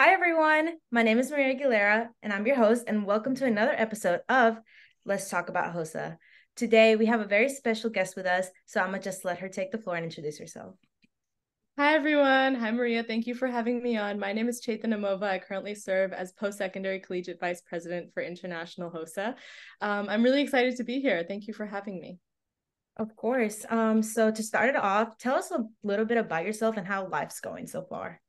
Hi, everyone. My name is Maria Aguilera, and I'm your host, and welcome to another episode of Let's Talk About Hosa. Today, we have a very special guest with us, so I'm going to just let her take the floor and introduce herself. Hi, everyone. Hi, Maria. Thank you for having me on. My name is Chetana Moova. I currently serve as post-secondary collegiate vice president for International Hosa. I'm really excited to be here. Thank you for having me. Of course. So to start it off, tell us a little bit about yourself and how life's going so far.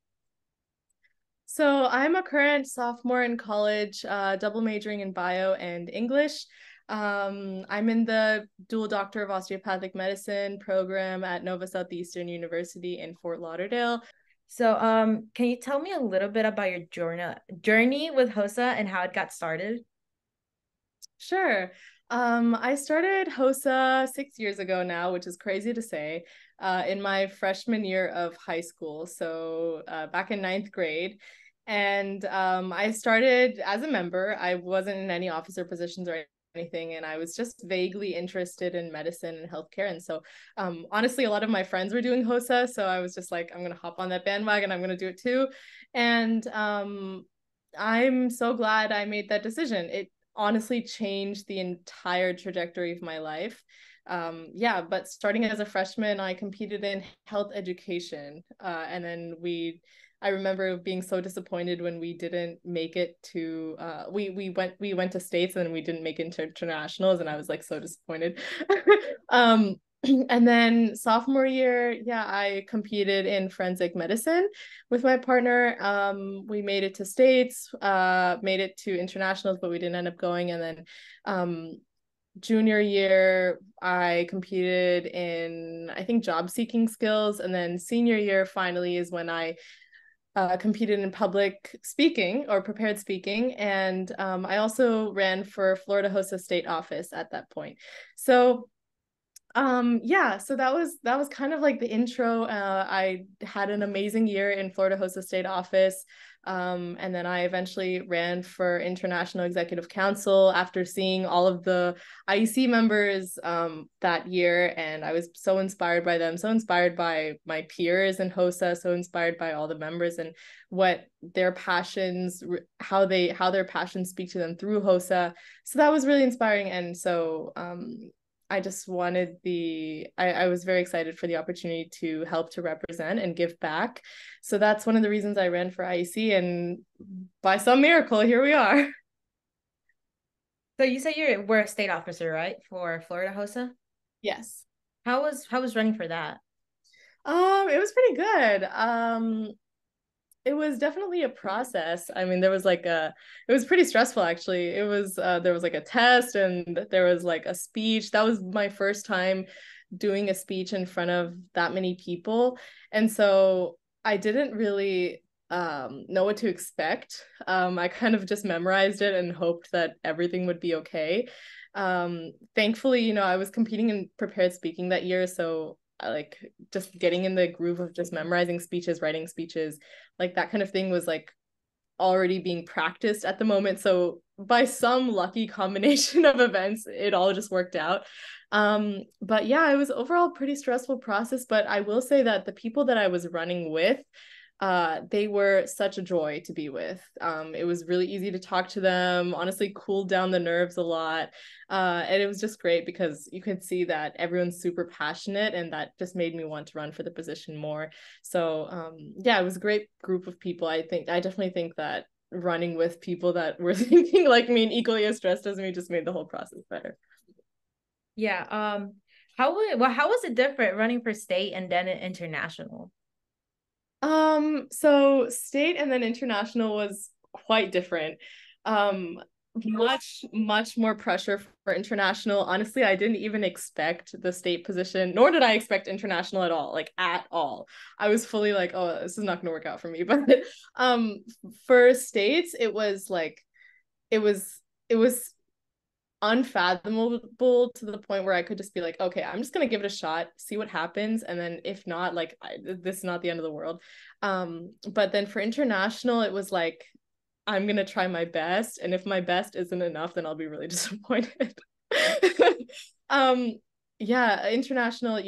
So I'm a current sophomore in college, double majoring in bio and English. I'm in the dual Doctor of Osteopathic Medicine program at Nova Southeastern University in Fort Lauderdale. So, can you tell me a little bit about your journey with Hosa and how it got started? Sure. I started Hosa 6 years ago now, which is crazy to say, in my freshman year of high school. So back in ninth grade. And I started as a member. I wasn't in any officer positions or anything, and I was just vaguely interested in medicine and healthcare. And so honestly, a lot of my friends were doing Hosa. So I was just like, I'm going to hop on that bandwagon. I'm going to do it too. And I'm so glad I made that decision. It honestly changed the entire trajectory of my life. Yeah, but starting as a freshman, I competed in health education. And then I remember being so disappointed when we didn't make it to we went to states and then we didn't make it to internationals, and I was like so disappointed. um and then sophomore year, yeah, I competed in forensic medicine with my partner. We made it to states, made it to internationals, but we didn't end up going. And then junior year, I competed in, I think, job seeking skills. And then senior year finally is when I competed in public speaking or prepared speaking. And I also ran for Florida Hosa State Office at that point. So yeah, so that was kind of like the intro. I had an amazing year in Florida Hosa State Office. And then I eventually ran for International Executive Council after seeing all of the IEC members that year. And I was so inspired by them, so inspired by my peers in HOSA, so inspired by all the members and what their passions, how their passions speak to them through HOSA. So that was really inspiring. And so I just wanted I was very excited for the opportunity to help to represent and give back. So that's one of the reasons I ran for IEC, and by some miracle, here we are. So you say you were a state officer, right, for Florida Hosa? Yes. How was running for that? It was pretty good. It was definitely a process. I mean, it was pretty stressful actually. There was like a test and there was like a speech. That was my first time doing a speech in front of that many people. And so I didn't really know what to expect. I kind of just memorized it and hoped that everything would be okay. Thankfully, I was competing in prepared speaking that year, so like just getting in the groove of just memorizing speeches, writing speeches, like that kind of thing was like already being practiced at the moment. So by some lucky combination of events, it all just worked out. But yeah, it was overall pretty stressful process, but I will say that the people that I was running with, they were such a joy to be with. It was really easy to talk to them, honestly cooled down the nerves a lot. And it was just great because you could see that everyone's super passionate, and that just made me want to run for the position more. So yeah, it was a great group of people. I definitely think that running with people that were thinking like me and equally as stressed as me just made the whole process better. Yeah. How was it different running for state and then international? So state and then international was quite different. Um, much more pressure for international. Honestly, I didn't even expect the state position, nor did I expect international at all, like at all. I was fully like, oh, this is not gonna work out for me. But for states, it was unfathomable to the point where I could just be like, okay, I'm just gonna give it a shot, see what happens, and then if not, like this is not the end of the world. But then for international, it was like I'm gonna try my best, and if my best isn't enough, then I'll be really disappointed. um, yeah, international,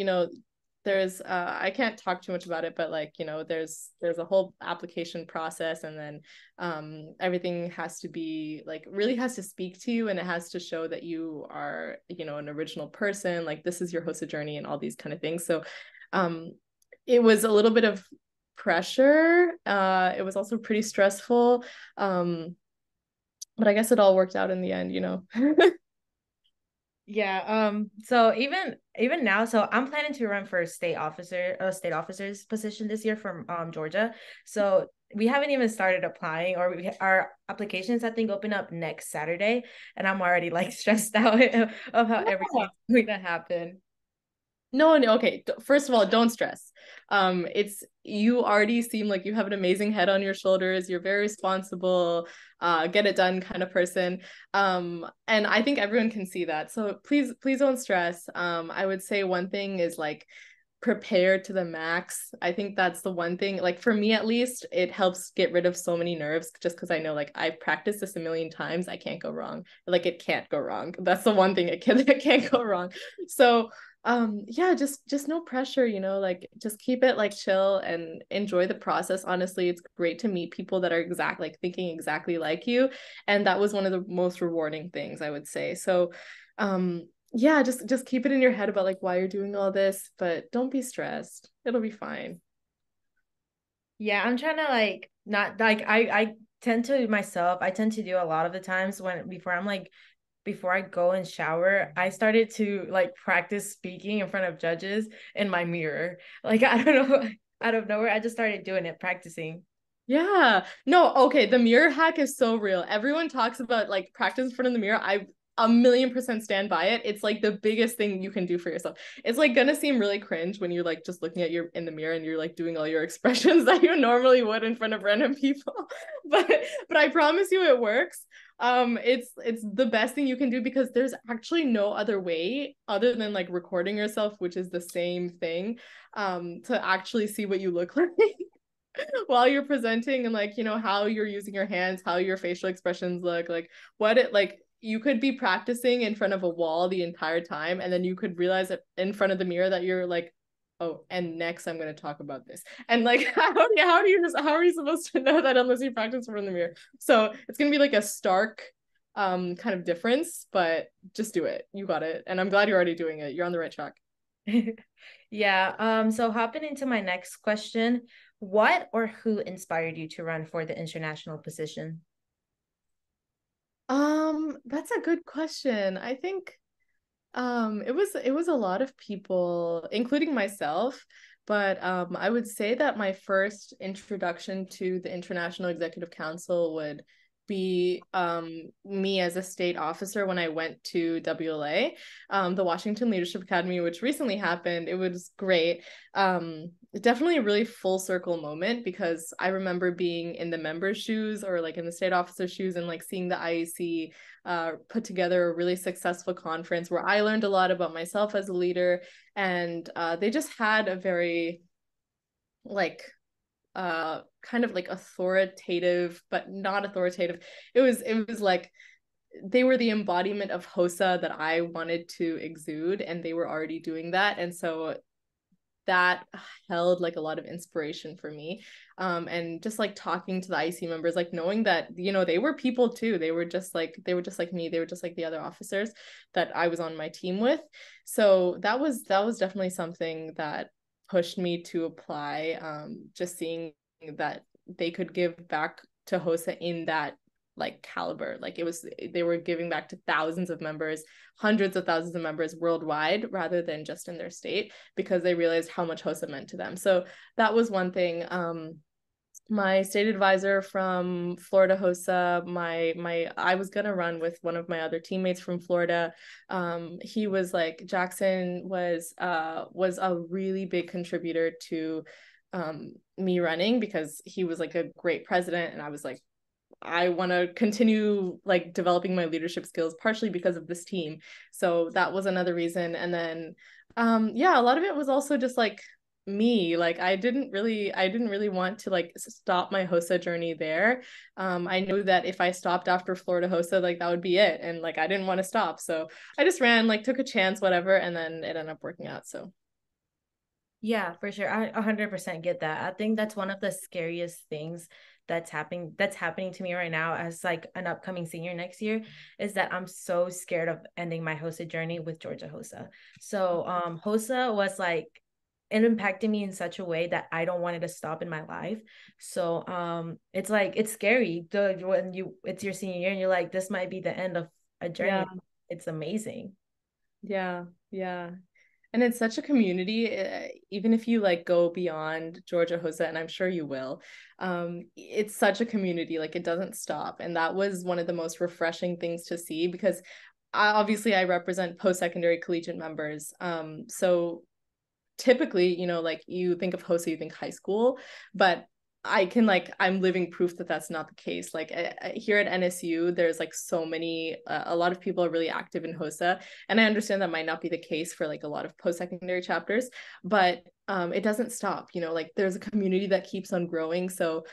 there's I can't talk too much about it, but like, you know, there's a whole application process, and then everything has to be like really has to speak to you, and it has to show that you are, you know, an original person, like this is your HOSA journey and all these kind of things. So um it was a little bit of pressure. It was also pretty stressful. But I guess it all worked out in the end, you know. Yeah, so even now, so I'm planning to run for a state officer's position this year from Georgia. So we haven't even started applying, or our applications I think open up next Saturday, and I'm already like stressed out of how everything's going to happen. No, no, okay. First of all, don't stress. It's you already seem like you have an amazing head on your shoulders. You're very responsible, get it done kind of person. And I think everyone can see that. So please don't stress. I would say one thing is like prepare to the max. I think that's the one thing, like for me at least, it helps get rid of so many nerves just because I know like I've practiced this a million times. I can't go wrong. Like it can't go wrong. That's the one thing it can't go wrong. So yeah, just no pressure, you know, like just keep it like chill and enjoy the process. Honestly, it's great to meet people that are like thinking exactly like you, and that was one of the most rewarding things I would say. So yeah, just keep it in your head about like why you're doing all this, but don't be stressed. It'll be fine. Yeah, I'm trying to like not like I tend to myself, I tend to do a lot of the times when before I go and shower, I started to like practice speaking in front of judges in my mirror. Like I don't know, out of nowhere, I just started doing it, practicing. Yeah. No, okay. The mirror hack is so real. Everyone talks about like practice in front of the mirror. I a million percent stand by it. It's like the biggest thing you can do for yourself. It's like gonna seem really cringe when you're like just looking at your in the mirror and you're like doing all your expressions that you normally would in front of random people. but but I promise you it works. It's the best thing you can do because there's actually no other way other than like recording yourself, which is the same thing, to actually see what you look like while you're presenting, and like, you know, how you're using your hands, how your facial expressions look, like what it like you could be practicing in front of a wall the entire time, and then you could realize that in front of the mirror that you're like, oh, and next I'm going to talk about this, and like how are you supposed to know that unless you practice in front of the mirror? So it's going to be like a stark kind of difference, but just do it. You got it, and I'm glad you're already doing it. You're on the right track. Yeah. So hopping into my next question, what or who inspired you to run for the international position? That's a good question. I think it was a lot of people, including myself, but I would say that my first introduction to the International Executive Council would be me as a state officer when I went to WLA, the Washington Leadership Academy, which recently happened. It was great. Definitely a really full circle moment because I remember being in the member's shoes or like in the state officer shoes and like seeing the IEC put together a really successful conference where I learned a lot about myself as a leader, and they just had a very like kind of like authoritative but not authoritative. It was like they were the embodiment of Hosa that I wanted to exude, and they were already doing that, and so that held like a lot of inspiration for me. And just like talking to the IC members, like knowing that, you know, they were people too. They were just like me. They were just like the other officers that I was on my team with. So that was definitely something that pushed me to apply. Just seeing that they could give back to HOSA in that like caliber. Like it was, they were giving back to thousands of members, hundreds of thousands of members worldwide rather than just in their state, because they realized how much HOSA meant to them. So that was one thing. My state advisor from Florida HOSA, my I was gonna run with one of my other teammates from Florida. He was like, Jackson was a really big contributor to me running because he was like a great president, and I was like, I want to continue like developing my leadership skills partially because of this team. So that was another reason. And then yeah, a lot of it was also just like me. Like I didn't really want to like stop my HOSA journey there. I knew that if I stopped after Florida HOSA, like that would be it. And like I didn't want to stop. So I just ran, like took a chance, whatever, and then it ended up working out. So Yeah, for sure. I 100% get that. I think that's one of the scariest things that's happening to me right now as like an upcoming senior next year is that I'm so scared of ending my Hosa journey with Georgia Hosa. So Hosa was like it impacted me in such a way that I don't want it to stop in my life. So it's like it's scary when you it's your senior year and you're like this might be the end of a Yeah, journey. It's amazing. yeah, yeah. And it's such a community, even if you like go beyond Georgia Hosa, and I'm sure you will, it's such a community, like it doesn't stop. And that was one of the most refreshing things to see because obviously I represent post-secondary collegiate members. So typically, you know, like you think of Hosa, you think high school, but I'm living proof that that's not the case. Like here at NSU, there's like so many, a lot of people are really active in Hosa, and I understand that might not be the case for like a lot of post-secondary chapters, but it doesn't stop. You know, like there's a community that keeps on growing. So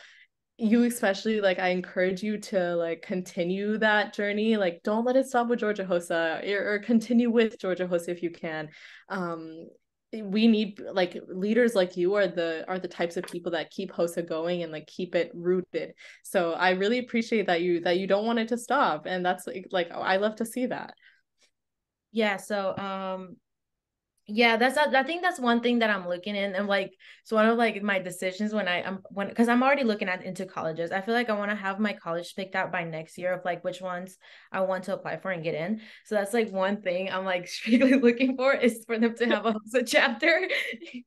you especially like I encourage you to like continue that journey. Like don't let it stop with Georgia Hosa or continue with Georgia Hosa if you can. Um, we need like leaders like you are the types of people that keep Hosa going and like keep it rooted. So I really appreciate that you don't want it to stop, and that's like I love to see that. Yeah, so yeah, I think that's one thing that I'm looking in and like it's one of like my decisions when I'm when because I'm already looking at into colleges. I feel like I want to have my college picked out by next year of like which ones I want to apply for and get in. So that's like one thing I'm like strictly looking for is for them to have a chapter.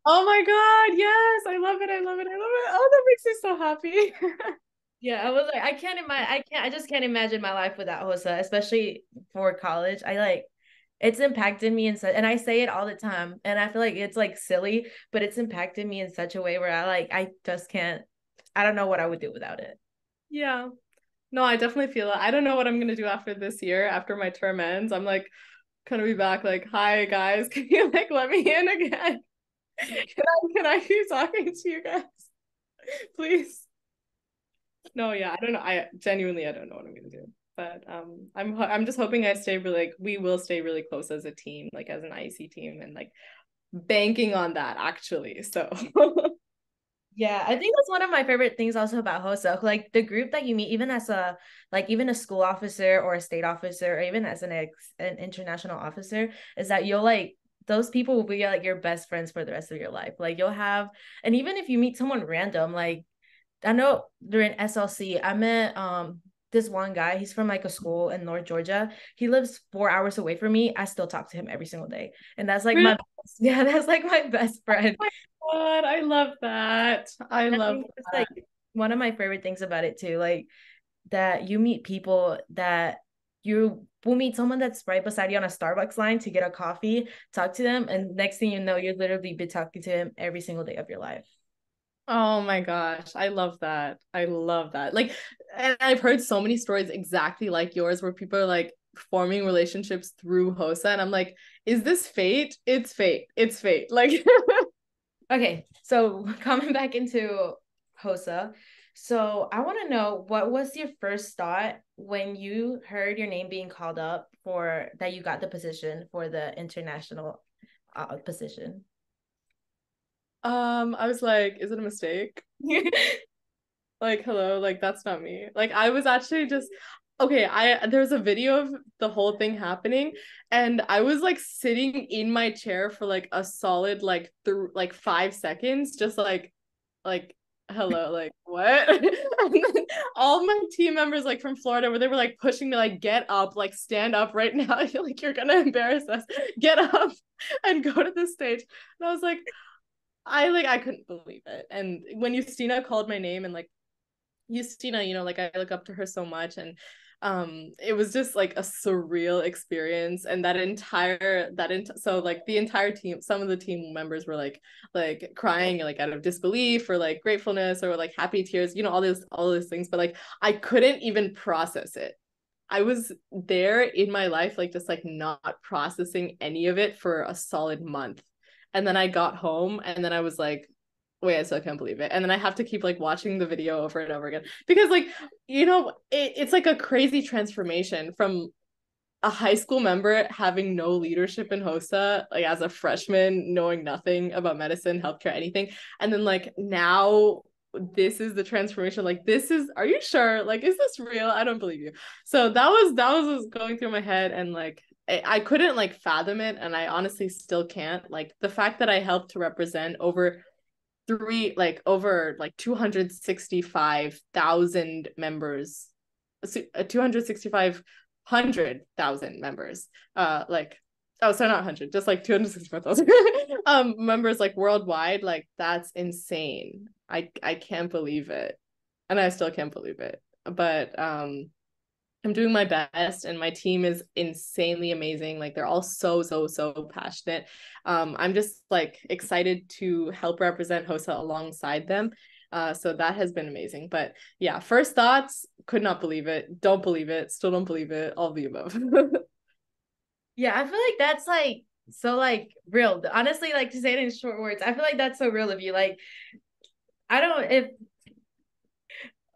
Oh my God, yes, I love it, I love it, I love it. Oh, that makes me so happy. Yeah, I was like, I can't imagine. I just can't imagine my life without Hosa, especially for college. I like, it's impacted me in such, and I say it all the time, and I feel like it's like silly, but it's impacted me in such a way where I just can't. I don't know what I would do without it. Yeah. No, I definitely feel it. I don't know what I'm gonna do after this year, after my term ends. I'm like gonna be back like, hi guys, can you like let me in again? Can I keep talking to you guys? Please. No, yeah, I don't know. I don't know what I'm gonna do. But I'm just hoping I stay really like we will stay really close as a team, like as an IC team and like banking on that actually. So Yeah, I think that's one of my favorite things also about Hosa. Like the group that you meet, even as a like even a school officer or a state officer, or even as an international officer, is that you'll like those people will be like your best friends for the rest of your life. Like you'll have, and even if you meet someone random, like I know during SLC, I met this one guy. He's from like a school in North Georgia. He lives 4 hours away from me. I still talk to him every single day, and that's like really, my yeah, that's like my best friend. oh my God, I love that. I I love think it's that. like one of my favorite things about it too, like that you meet people that you will meet someone that's right beside you on a Starbucks line to get a coffee, talk to them, and next thing you know, you'll literally be talking to him every single day of your life. Oh my gosh, I love that. I love that. Like, and I've heard so many stories exactly like yours where people are like forming relationships through Hosa, and I'm like, is this fate? It's fate. It's fate. Like, Okay, so coming back into Hosa, so I want to know what was your first thought when you heard your name being called up for that you got the position for the international position? I was like, is it a mistake? Like, hello, like that's not me. Like, I was actually just okay. There's a video of the whole thing happening, and I was like sitting in my chair for like a solid like through like 5 seconds, just like hello, like what? And then all my team members like from Florida where they were like pushing me like get up, like stand up right now. I feel like you're gonna embarrass us. Get up and go to the stage. And I was like, I couldn't believe it. And when Justina called my name and like Justina, you know, like I look up to her so much, and it was just like a surreal experience. And so like the entire team, some of the team members were like crying like out of disbelief or like gratefulness or like happy tears, you know, all those things, but like I couldn't even process it. I was there in my life like just like not processing any of it for a solid month. And then I got home and then I was like, wait, I still can't believe it. And then I have to keep like watching the video over and over again because like, you know, it's like a crazy transformation from a high school member having no leadership in Hosa, like as a freshman, knowing nothing about medicine, healthcare, anything. And then like now this is the transformation. Like, this is, are you sure? Like, is this real? I don't believe you. So that was what was going through my head. And like I couldn't like fathom it. And I honestly still can't. Like the fact that I helped to represent over like 265,000 members, 265,000 members, like, oh, sorry, not 100, just like 265,000 members like worldwide. Like that's insane. I can't believe it, and I still can't believe it. But I'm doing my best, and my team is insanely amazing. Like they're all so passionate. I'm just like excited to help represent Hosa alongside them. So that has been amazing. But yeah, first thoughts, could not believe it. Don't believe it. Still don't believe it. All of the above. Yeah, I feel like that's like so like real. Honestly, like to say it in short words, I feel like that's so real of you. Like, I don't if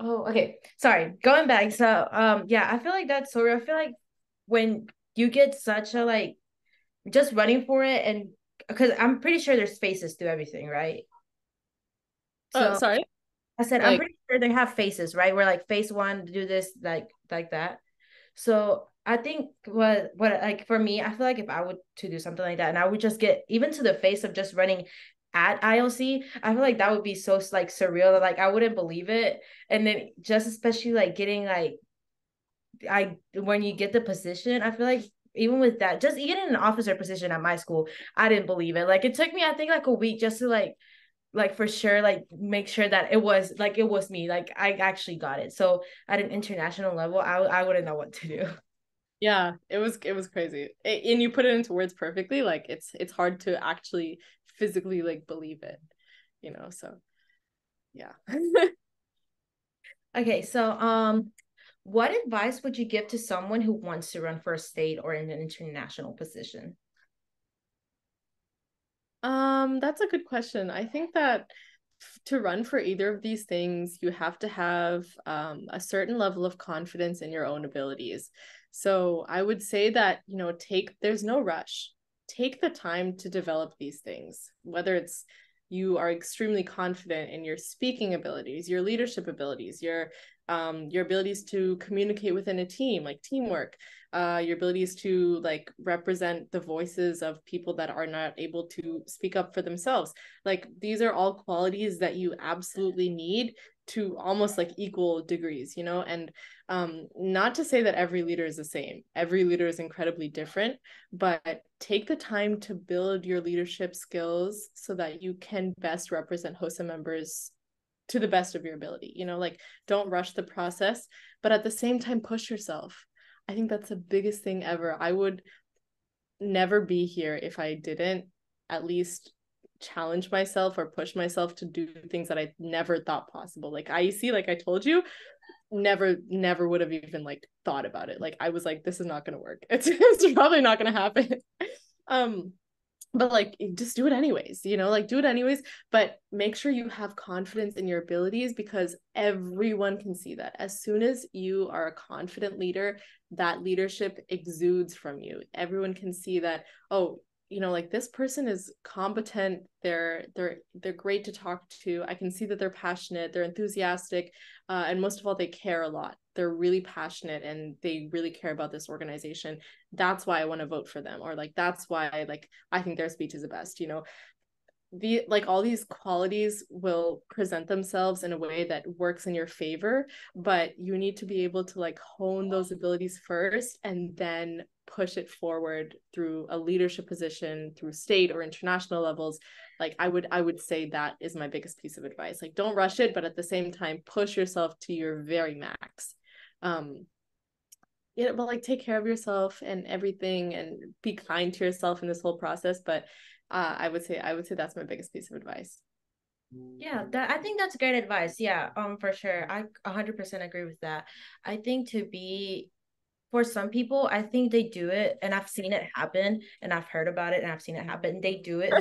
oh, okay. Sorry. Going back. So, yeah, I feel like that's so real. I feel like when you get such a like just running for it, and because I'm pretty sure there's faces to everything, right? So Sorry. I said I'm Like, pretty sure they have faces, right? Where like face one do this like that. So I think what like for me, I feel like if I would to do something like that, and I would just get even to the face of just running at ILC, I feel like that would be so like surreal that like I wouldn't believe it. And then just especially like getting like I when you get the position, I feel like even with that, just even in an officer position at my school, I didn't believe it. Like it took me, I think, like a week just to like for sure like make sure that it was me, like I actually got it. So at an international level, I wouldn't know what to do. yeah, it was crazy. And you put it into words perfectly. Like it's hard to actually physically like believe it, so yeah. Okay, so what advice would you give to someone who wants to run for a state or in an international position? That's a good question. I think that to run for either of these things, you have to have a certain level of confidence in your own abilities. So I would say that, there's no rush. Take the time to develop these things, whether it's you are extremely confident in your speaking abilities, your leadership abilities, your abilities to communicate within a team, like teamwork, your abilities to like represent the voices of people that are not able to speak up for themselves. Like these are all qualities that you absolutely need to almost like equal degrees, and not to say that every leader is the same. Every leader is incredibly different, but take the time to build your leadership skills so that you can best represent Hosa members to the best of your ability. Like don't rush the process, but at the same time push yourself. I think that's the biggest thing ever. I would never be here if I didn't at least challenge myself or push myself to do things that I never thought possible. Like IEC, like I told you, never would have even like thought about it. Like I was like, this is not gonna work. It's probably not gonna happen. um but like just do it anyways, like do it anyways, but make sure you have confidence in your abilities, because everyone can see that as soon as you are a confident leader, that leadership exudes from you. Everyone can see that, oh, like this person is competent, they're great to talk to. I can see that they're passionate, they're enthusiastic, and most of all, they care a lot. They're really passionate and they really care about this organization. That's why I want to vote for them, or like that's why like I think their speech is the best. The like all these qualities will present themselves in a way that works in your favor, but you need to be able to like hone those abilities first and then push it forward through a leadership position, through state or international levels. Like I would say that is my biggest piece of advice. Like don't rush it, but at the same time push yourself to your very max. um but like take care of yourself and everything, and be kind to yourself in this whole process. But I would say that's my biggest piece of advice. Yeah, that I think that's great advice. Yeah, for sure. I 100% agree with that. I think to be for some people, I think they do it, and I've seen it happen, and I've heard about it, and I've seen it happen. They do it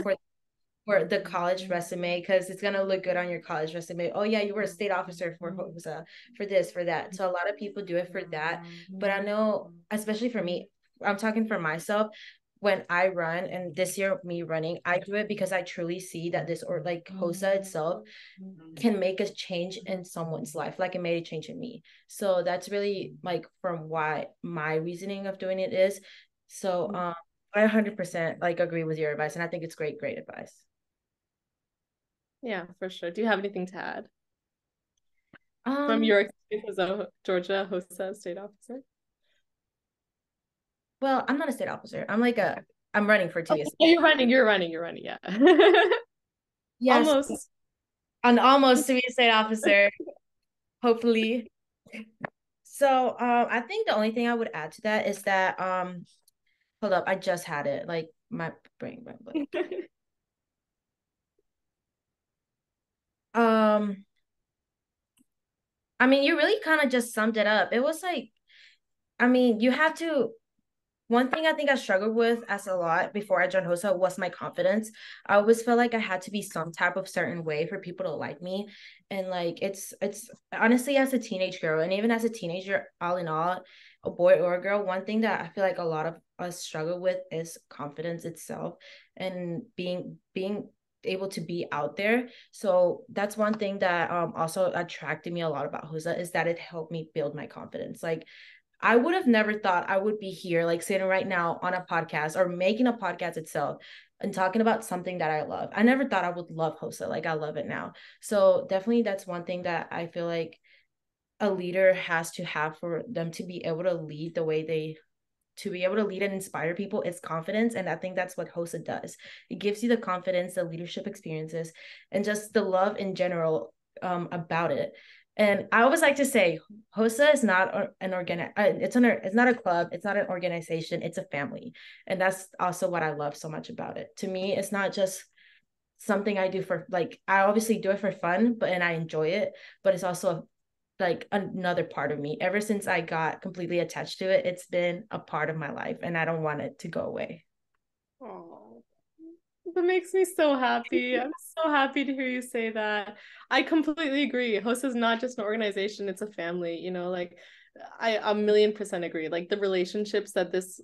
for the college resume because it's gonna look good on your college resume. Oh yeah, you were a state officer for Hosa, for this, for that. So a lot of people do it for that. But I know, especially for me, I'm talking for myself. When I run, and this year me running, I do it because I truly see that this, or like Hosa itself, can make a change in someone's life, like it made a change in me. So that's really like from why my reasoning of doing it is. So I 100% like agree with your advice, and I think it's great advice. Yeah, for sure. Do you have anything to add from um your experience as a Georgia HOSA state officer? well, I'm not a state officer. I'm running for Oh, TSP. you're running, yeah. Yes, Almost. I'm almost to be a state officer, hopefully. So I think the only thing I would add to that is that hold up, I just had it. Like my brain went blank. Um I mean, you really kind of just summed it up. It was like, I mean, you have to, one thing I think I struggled with as a lot before I joined HOSA was my confidence. I always felt like I had to be some type of certain way for people to like me. And like it's honestly, as a teenage girl, and even as a teenager, all in all, a boy or a girl, one thing that I feel like a lot of us struggle with is confidence itself, and being able to be out there. So that's one thing that also attracted me a lot about HOSA, is that it helped me build my confidence. Like I would have never thought I would be here, like sitting right now on a podcast or making a podcast itself and talking about something that I love. I never thought I would love Hosa like I love it now. So definitely that's one thing that I feel like a leader has to have for them to be able to lead the way they to be able to lead and inspire people is confidence. And I think that's what HOSA does. It gives you the confidence, the leadership experiences, and just the love in general about it. And I always like to say, HOSA is not an it's not a club, it's not an organization, it's a family. And that's also what I love so much about it. To me, it's not just something I do for like I obviously do it for fun, but and I enjoy it, but it's also like another part of me. Ever since I got completely attached to it, it's been a part of my life, and I don't want it to go away. Oh, that makes me so happy. I'm so happy to hear you say that. I completely agree. Host is not just an organization, it's a family, like I a million percent agree. Like the relationships that this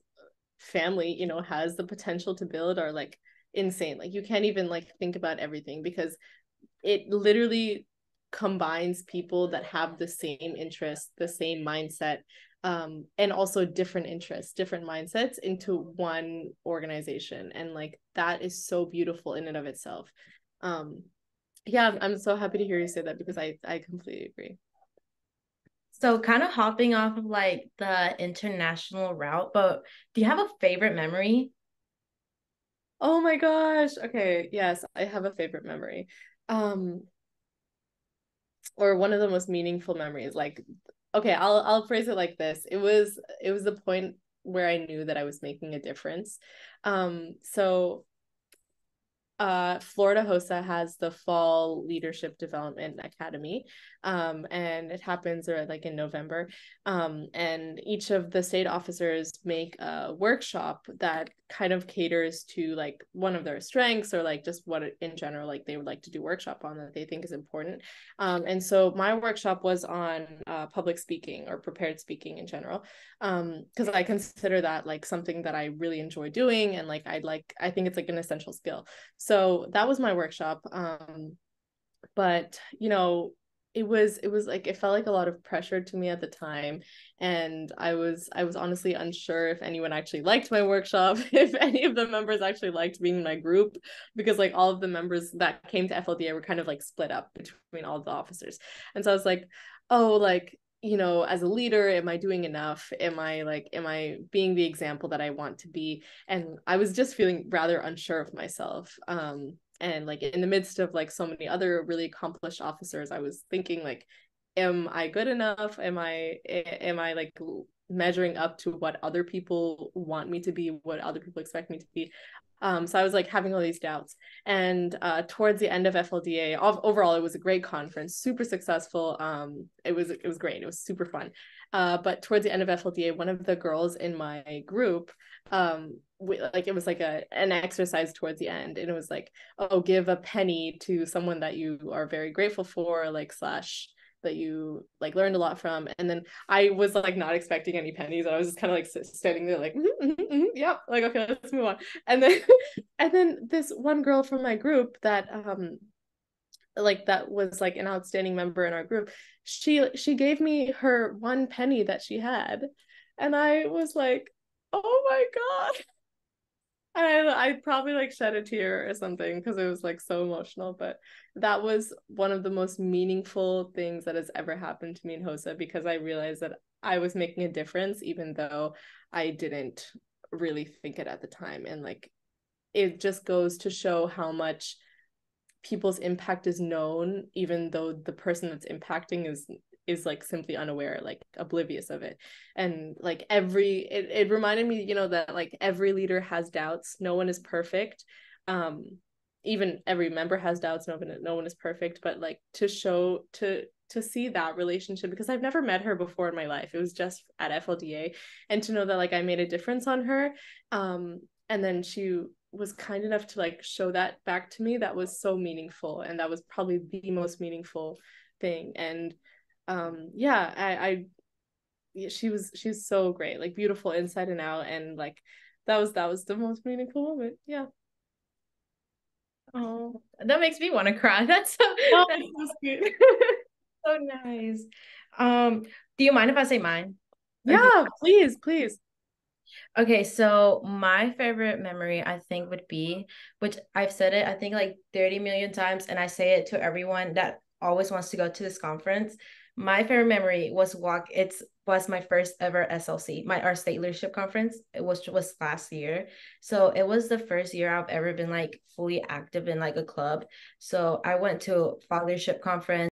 family, has the potential to build are like insane. Like you can't even like think about everything because it literally combines people that have the same interests, the same mindset, and also different interests, different mindsets into one organization. And like that is so beautiful in and of itself. Um, yeah, I'm so happy to hear you say that because I completely agree. So kind of hopping off of like the international route, but do you have a favorite memory? Oh my gosh. Okay, yes, I have a favorite memory. Um, or one of the most meaningful memories. Like, okay, I'll phrase it like this. It was the point where I knew that I was making a difference. So Florida HOSA has the Fall Leadership Development Academy, and it happens like in November. And each of the state officers make a workshop that kind of caters to like one of their strengths or like just what in general like they would like to do workshop on that they think is important. And so my workshop was on public speaking or prepared speaking in general, because I consider that like something that I really enjoy doing and like I think it's like an essential skill. So that was my workshop. But it was like it felt like a lot of pressure to me at the time, and I was honestly unsure if anyone actually liked my workshop, if any of the members actually liked being in my group, because like all of the members that came to FLDA were kind of like split up between all the officers. And so I was like, oh, like as a leader, am I doing enough? Am I being the example that I want to be? And I was just feeling rather unsure of myself. And like in the midst of like so many other really accomplished officers, I was thinking like, am I good enough? Am I like measuring up to what other people want me to be, what other people expect me to be? So I was like having all these doubts. And towards the end of FLDA, overall, it was a great conference, super successful. It was great. It was super fun. But towards the end of FLDA, one of the girls in my group, like it was like an exercise towards the end, and it was like, oh, give a penny to someone that you are very grateful for, like slash that you like learned a lot from. And then I was like not expecting any pennies. I was just kind of like standing there like, yep, like okay, let's move on. And then and then this one girl from my group that like that was like an outstanding member in our group, she gave me her one penny that she had, and I was like, oh my god. I probably like shed a tear or something because it was like so emotional. But that was one of the most meaningful things that has ever happened to me in Hosa, because I realized that I was making a difference even though I didn't really think it at the time. And like it just goes to show how much people's impact is known, even though the person that's impacting is like simply unaware, like oblivious of it. And like it reminded me, you know, that like every leader has doubts, no one is perfect. um Even every member has doubts, no one is perfect. But like to show to see that relationship, because I've never met her before in my life, it was just at FLDA, and to know that like I made a difference on her, and then she was kind enough to like show that back to me, that was so meaningful. And that was probably the most meaningful thing. And yeah, she's so great, like beautiful inside and out. And like that was the most meaningful moment. Yeah. Oh, that makes me want to cry. That's so Oh, that's so sweet. so nice. Um, do you mind if I say mine? Or do you Yeah, please, please. Okay, so my favorite memory, I think, would be, which I've said it, I think like 30 million times, and I say it to everyone that always wants to go to this conference. My favorite memory was my first ever SLC, our state leadership conference. It was last year. So it was the first year I've ever been like fully active in like a club. So I went to fathership conference.